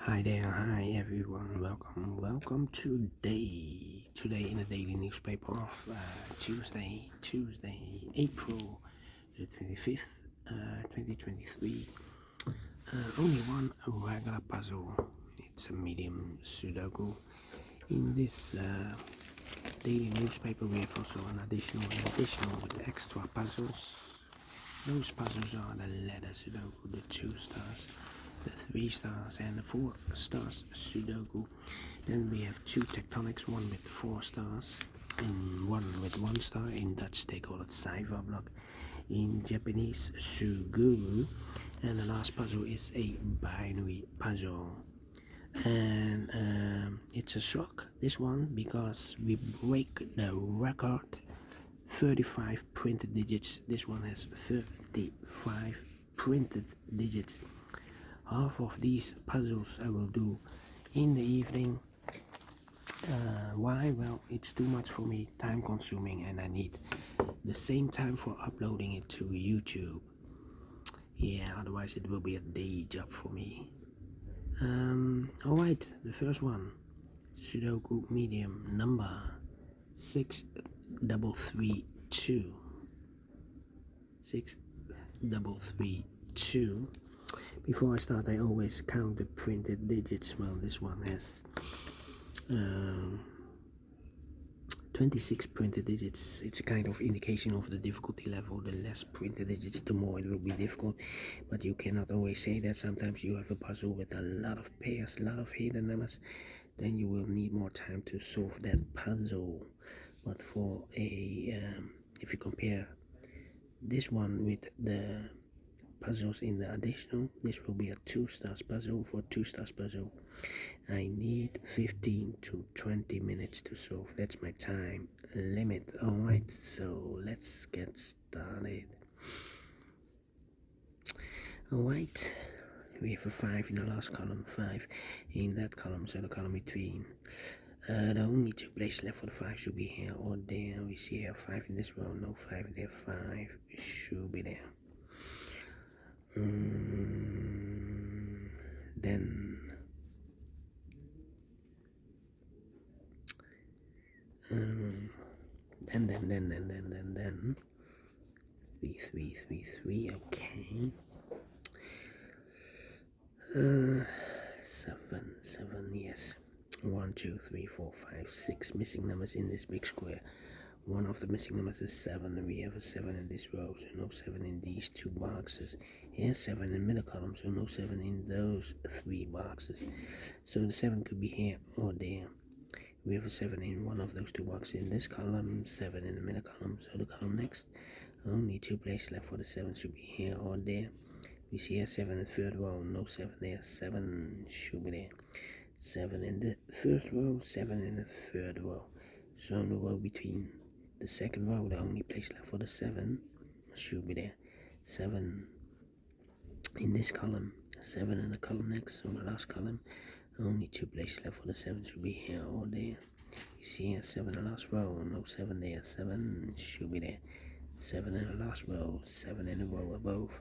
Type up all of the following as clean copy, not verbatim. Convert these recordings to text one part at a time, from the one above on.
Hi there, hi everyone, welcome today in the daily newspaper of Tuesday, April the 25th, 2023. Only one regular puzzle, it's a medium Sudoku. In this daily newspaper we have also an additional with extra puzzles. Those puzzles are the letter Sudoku, the 2 stars, the 3 stars and the 4 stars Sudoku. Then we have 2 tectonics, one with 4 stars and one with 1 star. In Dutch they call it Cyberblock, in Japanese Suguru. And the last puzzle is a binary puzzle, and it's a shock, this one, because we break the record 35 printed digits. This one has 35 printed digits. Half of these puzzles I will do in the evening. Why? Well, it's too much for me, time consuming, and I need the same time for uploading it to YouTube. Yeah, otherwise it will be a day job for me. Alright, the first one, Sudoku Medium number 6332. 6332. Before I start, I always count the printed digits. Well, this one has 26 printed digits. It's a kind of indication of the difficulty level. The less printed digits, the more it will be difficult. But you cannot always say that. Sometimes you have a puzzle with a lot of pairs, a lot of hidden numbers. Then you will need more time to solve that puzzle. But for a if you compare this one with the puzzles in the additional, this will be a 2 stars puzzle. For 2 stars puzzle I need 15 to 20 minutes to solve. That's my time limit. Alright, so let's get started. Alright, we have a 5 in the last column, 5 in that column, so the column between. The only 2 places left for the 5 should be here or there. We see here 5 in this row, no 5 there, 5 should be there. Then 3, okay. 7, yes. 1, 2, 3, 4, 5, 6 missing numbers in this big square. One of the missing numbers is 7, and we have a 7 in this row, so no 7 in these 2 boxes. Here's 7 in the middle column, so no 7 in those 3 boxes. So the 7 could be here or there. We have a 7 in one of those 2 boxes in this column, 7 in the middle column, so the column next. Only 2 places left for the 7 should be here or there. We see a 7 in the third row, no 7 there, 7 should be there. 7 in the first row, 7 in the third row. So in the row between the second row, the only place left for the 7 should be there. 7 in this column, 7 in the column next, so the last column. Only 2 places left for the 7 should be here or there. You see a 7 in the last row, no 7 there, 7 should be there. 7 in the last row, 7 in the row above.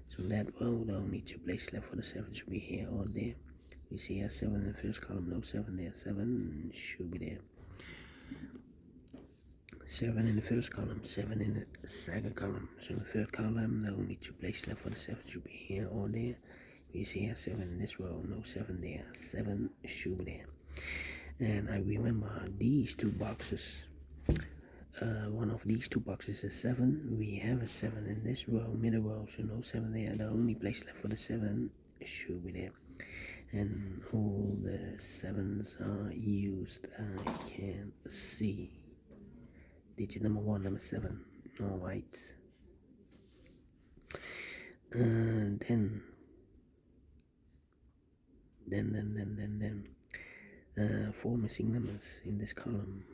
So that row, the only 2 places left for the 7 should be here or there. We see a 7 in the first column, no 7 there, 7 should be there. 7 in the first column, 7 in the second column. So the third column, the only 2 places left for the 7 should be here or there. We see a 7 in this row, no 7 there, 7 should be there. And I remember these 2 boxes. One of these 2 boxes is 7. We have a 7 in this row, middle row, so no 7 there. The only place left for the 7 should be there. And all the 7s are used. I can see digit number 1, number 7. Alright. And then 4 missing numbers in this column.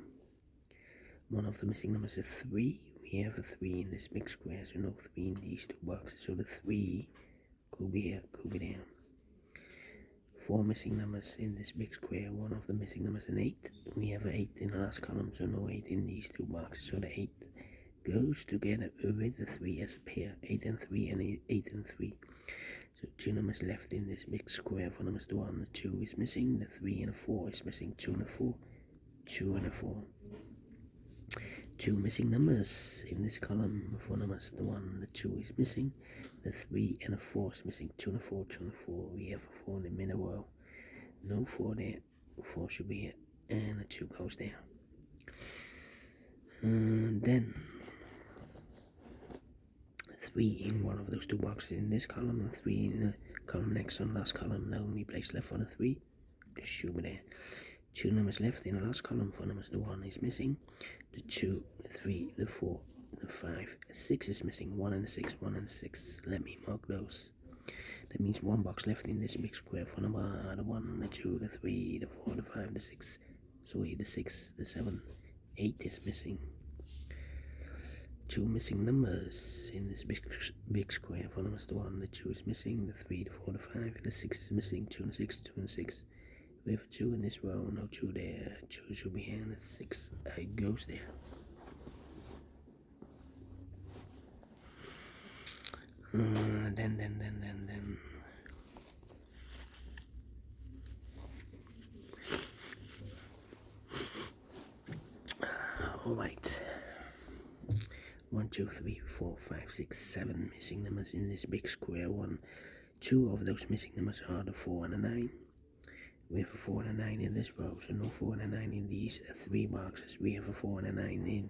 One of the missing numbers is 3. We have a 3 in this big square, so no 3 in these 2 boxes. So the 3 could be here, could be there. 4 missing numbers in this big square. One of the missing numbers is an 8. We have an 8 in the last column, so no 8 in these 2 boxes. So the 8 goes together with the 3 as a pair. 8 and 3 and 8 and 3. So 2 numbers left in this big square. 4 numbers, the 1, the 2 is missing, the 3 and the 4 is missing, 2 and the 4, 2 and the 4. 2 missing numbers in this column. 4 numbers, the 1, the 2 is missing, the 3 and the 4 is missing, 2 and the 4, 2 and the 4. We have a 4 in the middle row. No 4 there. 4 should be here, and the 2 goes there. Then 3 in one of those 2 boxes in this column, and 3 in the column next on last column. The only place left for the 3 should be there. 2 numbers left in the last column. 4 numbers, the 1 is missing, the 2, the 3, the 4, the 5, 6 is missing, 1 and the 6, 1 and the 6. Let me mark those. That means 1 box left in this big square. 4 number, the 1, the 2, the 3, the 4, the 5, the 6. Sorry, the 6, the 7, 8 is missing. 2 missing numbers in this big square. 4 numbers, the 1, the 2 is missing, the 3, the 4, the 5, the 6 is missing, 2 and the 6, 2 and the 6. We have a 2 in this row, no 2 there, 2 should be here, and the 6 goes there. Then. Alright. 1, 2, 3, 4, 5, 6, 7 missing numbers in this big square. 2 of those missing numbers are the 4 and the 9. We have a 4 and a 9 in this row, so no 4 and a 9 in these 3 boxes. We have a 4 and a 9 in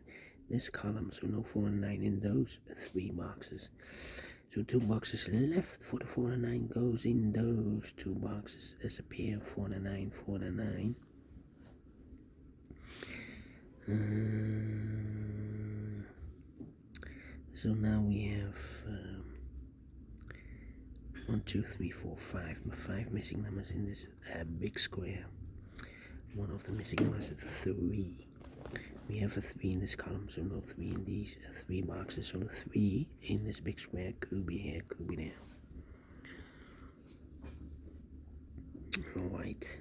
this column, so no 4 and a 9 in those 3 boxes. So 2 boxes left for the 4 and a 9 goes in those 2 boxes as a pair. 4 and a 9, 4 and a 9. So now we have 1, 2, 3, 4, 5 missing numbers in this big square. One of the missing numbers is 3. We have a 3 in this column, so no 3 in these 3 boxes. So the 3 in this big square could be here, could be there. Alright.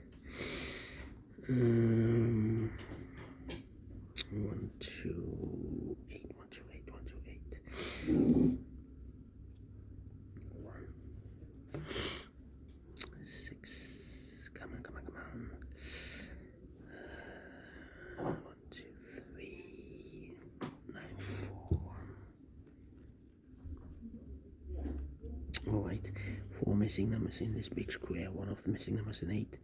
1, 2, 8, 1, 2, 8, 1, 2, 8. 6. Come on. 1, 2, 3, 9, 4. Alright, 4 missing numbers in this big square. One of the missing numbers is an 8.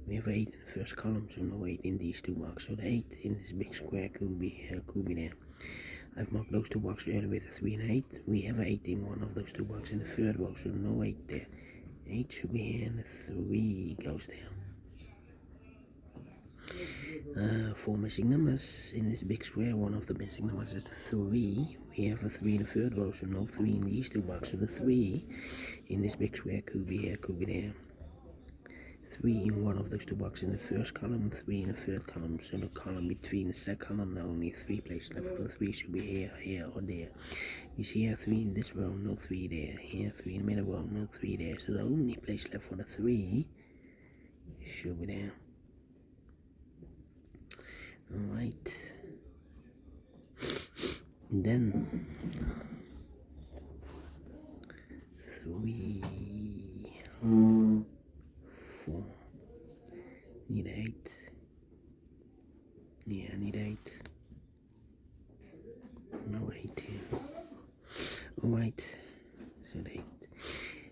We have 8 in the first column, so no 8 in these 2 boxes. So the 8 in this big square could be here, could be there. I've marked those 2 boxes earlier with a 3 and 8. We have 8 in one of those 2 boxes in the third box, so no 8 there. 8 should be here, and the 3 goes there. 4 missing numbers in this big square. One of the missing numbers is 3. We have a 3 in the third row, so no 3 in these 2 boxes. So the 3 in this big square could be here, could be there. 3 in one of those 2 boxes in the first column, 3 in the third column. So the column between the second column, now only 3 places left. For the 3 should be here, or there. You see here 3 in this row, no 3 there. Here 3 in the middle row, no 3 there. So the only place left for the 3 should be there. Alright. Then 3, 4. Need 8. Yeah, I need 8. No 8 here. Alright. So 8.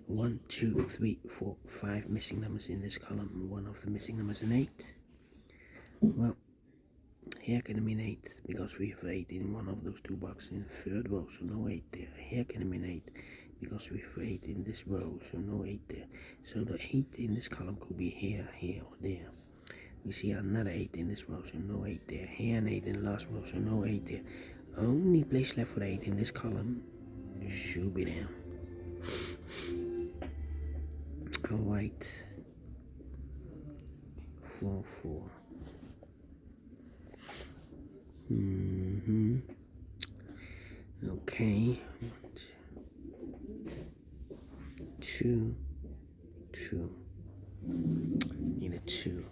1, 2, 3, 4, 5 missing numbers in this column. One of the missing numbers is an 8. Well, here can mean 8 because we have 8 in one of those 2 boxes in the third row, so no 8 there. Here can mean 8 because we have 8 in this row, so no 8 there. So the 8 in this column could be here, or there. We see another 8 in this row, so no 8 there. Here an 8 in the last row, so no 8 there. Only place left for the 8 in this column should be there. Alright. 4, 4. Okay. 2, 2. Need a 2.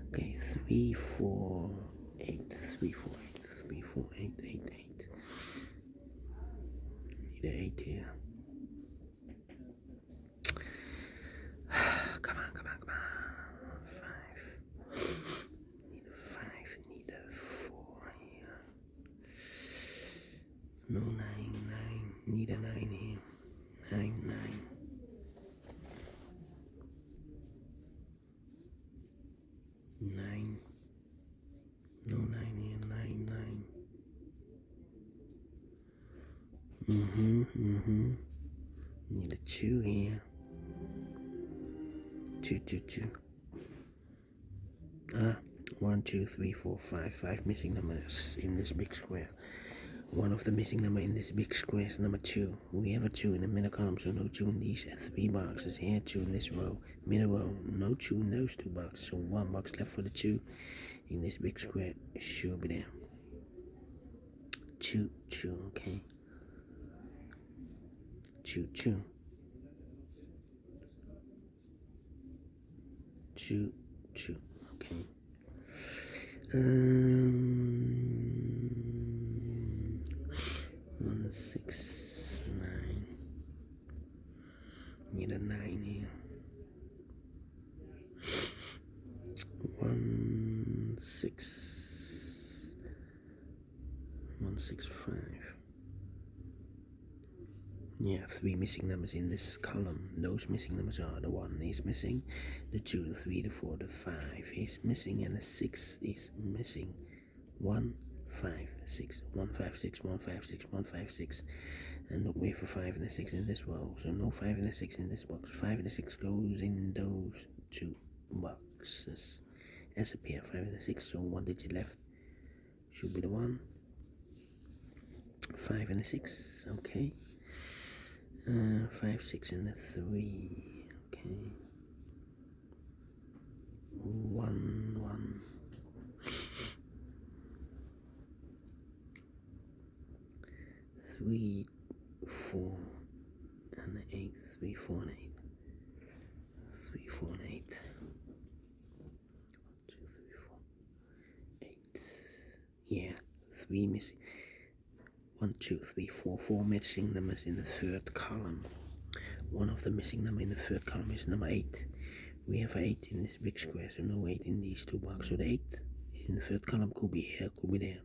Okay, 3, 4, 8, 3, 4, 8, 3, 4, 8, 8, 8. Need an 8 here. Need a 2 here. 2, 2, 2. 1, 2, 3, 4, 5. 5 missing numbers in this big square. One of the missing number in this big square is number 2. We have a 2 in the middle column, so no 2 in these 3 boxes. Here 2 in this row. Middle row, no 2 in those 2 boxes. So 1 box left for the 2 in this big square. It should be there. 2, 2, okay. 2, 2. 2, 2, okay. 1, 6, 9. Need a 9 here. 1, 6. 1, 6, 5. Yeah, 3 missing numbers in this column. Those missing numbers are the 1 is missing, the 2, the 3, the 4, the 5 is missing, and the 6 is missing. 1, 5, 6, 1, 5, 6, 1, 5, 6, 1, 5, 6. And look, we have a 5 and a 6 in this row, so no 5 and a 6 in this box. 5 and a 6 goes in those 2 boxes as a pair. 5 and a 6, so 1 digit left should be the 1. 5 and a 6, okay. 5, 6 and a 3, okay. 1, 1. 3, 4 and 8, 3, 4 and 8, 3, 4 and 8, 1, 2, 3, 4, 8, yeah, 3 missing, 1, 2, 3, 4, 4 missing numbers in the third column. One of the missing number in the third column is number 8. We have 8 in this big square, so no 8 in these 2 boxes. So the 8 in the third column could be here, could be there.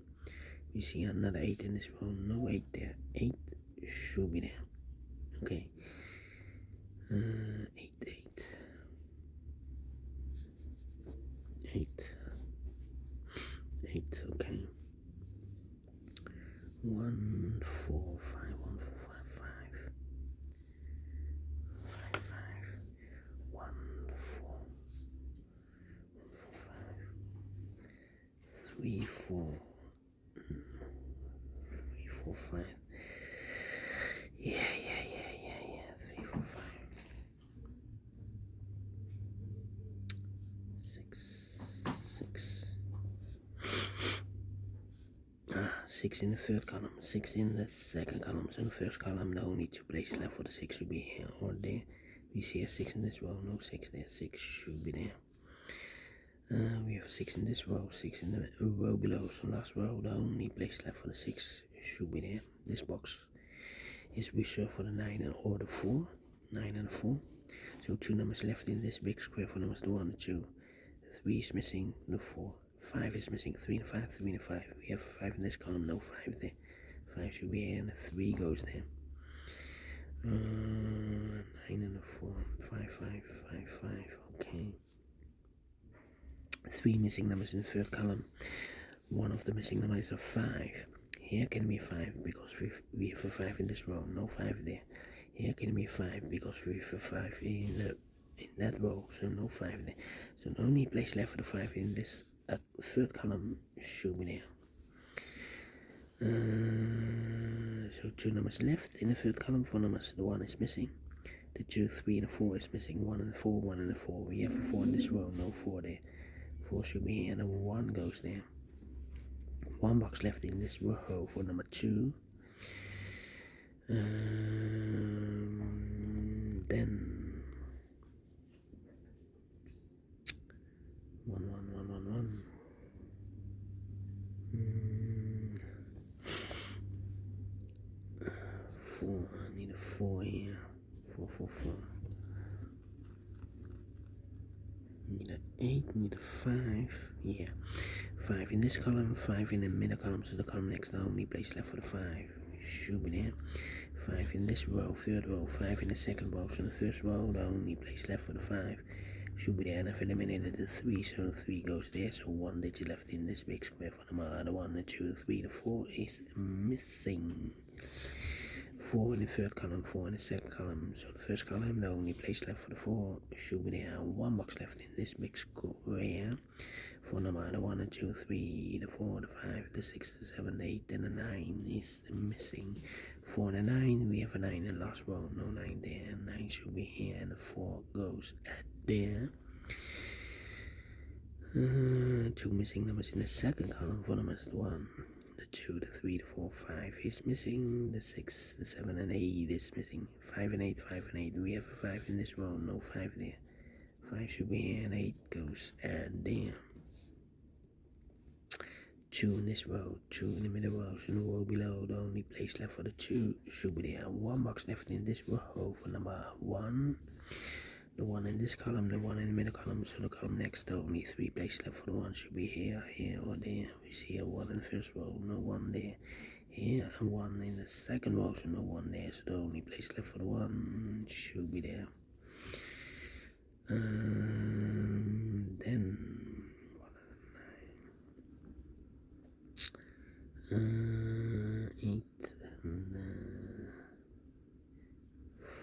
We see another 8 in this row, no 8 there. 8 should be there. Okay. 8, 8. 8. 8, okay. 1, 4, 5, 1, 4, 5, 5. 5, 5. 1, 4. 3, 4. 3, 4, 5. Yeah. 3, 4, 5. 6. 6 in the third column, 6 in the second column. So in the first column, the only 2 places left for the 6 should be here or there. We see a 6 in this row, no 6 there. 6 should be there. We have a 6 in this row, 6 in the row below. So last row, the only place left for the 6 should be there. This box is reserved for the 9 or the 4. 9 and 4. So 2 numbers left in this big square for numbers 1 and 2. 3 is missing, the 4. 5 is missing, 3 and 5, 3 and 5. We have a 5 in this column, no 5 there. 5 should be here, and the 3 goes there. 9 and a 4, 5, 5, 5, 5, okay. 3 missing numbers in the third column. One of the missing numbers is a 5. Here can be 5 because we have a 5 in this row, no 5 there. Here can be 5 because we have a 5 in that row, so no 5 there. So the only place left for the 5 in this third column should be there. So 2 numbers left in the third column. 4 numbers, the 1 is missing. The 2, 3 and the 4 is missing. 1 and the 4, 1 and the 4. We have a 4 in this row, no 4 there. 4 should be here and a 1 goes there. 1 box left in this row for number 2. Then 1, 1, 1, 1, 1. 4. I need a 4 here. 4, 4, 4. Need an 8. Need a 5. Yeah. 5 in this column. 5 in the middle column. So the column next, the only place left for the 5 should be there. 5 in this row, third row. 5 in the second row. So the first row, the only place left for the 5 should be there. And I've eliminated the 3, so the 3 goes there. So 1 digit left in this big square for the 1, the 2, the 3, the 4 is missing. 4 in the third column, 4 in the second column. So the first column, the only place left for the 4 should be there. 1 box left in this big square. For number the 1 and 2, 3, the 4, the 5, the 6, the 7, the 8, and the 9 is missing. 4 and a 9, we have a 9 in the last row, no 9 there. 9 should be here, and the 4 goes at there. 2 missing numbers in the second column. For numbers 1, the 2, the 3, the 4, 5 is missing. The 6, the 7, and 8 is missing. 5 and 8, 5 and 8. We have a 5 in this row, no 5 there. 5 should be here, and 8 goes at there. 2 in this row, 2 in the middle row, so in the row below, the only place left for the 2 should be there. 1 box left in this row for number 1. The 1 in this column, the 1 in the middle column, so the column next, the only 3 places left for the 1 should be here, here, or there. We see a 1 in the first row, no 1 there. Here, and 1 in the second row, so no 1 there, so the only place left for the 1 should be there. Then 8 and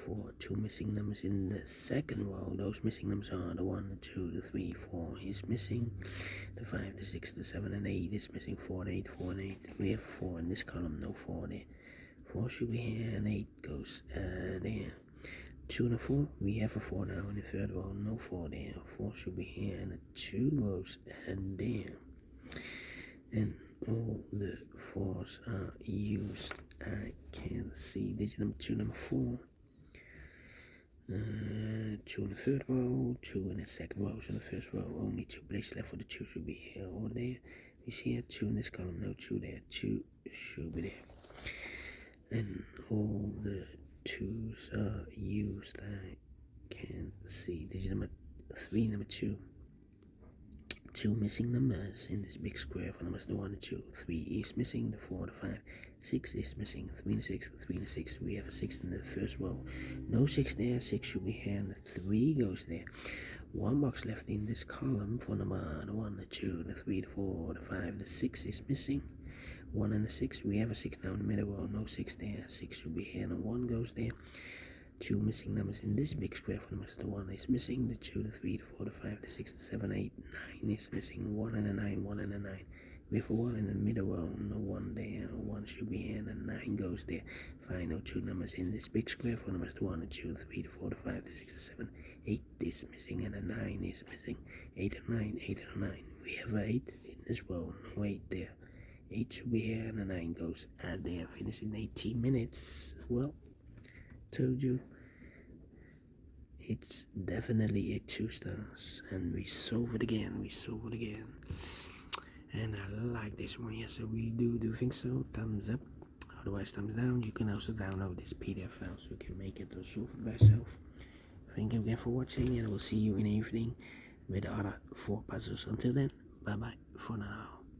4, 2 missing numbers in the second row. Those missing numbers are the 1, the 2, the 3, 4 is missing. The 5, the 6, the 7, and 8 is missing. 4 and 8, 4 and 8. We have 4 in this column, no 4 there. 4 should be here, and 8 goes there. 2 and a 4, we have a 4 now in the third row, no 4 there. 4 should be here, and a 2 goes there. And all the 4s are used. I can see digit number 2, number 4. 2 in the third row, 2 in the second row, so in the first row only 2 places left for the 2 should be here or there. We see here 2 in this column, no 2 there, 2 should be there. And all the 2s are used. I can see digit number 3, number 2. 2 missing numbers in this big square for numbers the 1 and 2. 3 is missing, the 4, the 5, 6 is missing, 3 and 6, 3 and 6. We have a 6 in the first row, no 6 there, 6 should be here, and the 3 goes there. 1 box left in this column for number the 1, the 2, the 3, the 4, the 5, the 6 is missing. 1 and the 6, we have a 6 now in the middle row, no 6 there, 6 should be here, and the 1 goes there. 2 missing numbers in this big square for numbers the 1 is missing, the 2, the 3, the 4, the 5, the 6, the 7, 8, 9 is missing. 1 and a 9, 1 and a 9. We have a 1 in the middle row, no 1 there, 1 should be here, and a 9 goes there. Final 2 numbers in this big square for numbers the 1, the 2, the 3, the 4, the 5, the 6, the 7, 8 is missing, and a 9 is missing. 8 and 9, 8 and 9. We have a 8 in this row, no 8 there. 8 should be here, and a 9 goes there. Finish in 18 minutes. Well, told you. It's definitely a 2 stars, and we solve it again, and I like this one. Yes, I really do think so. Thumbs up, otherwise thumbs down. You can also download this PDF file so you can make it or solve it by yourself. Thank you again for watching, and I will see you in the evening with the other 4 puzzles. Until then, bye bye for now.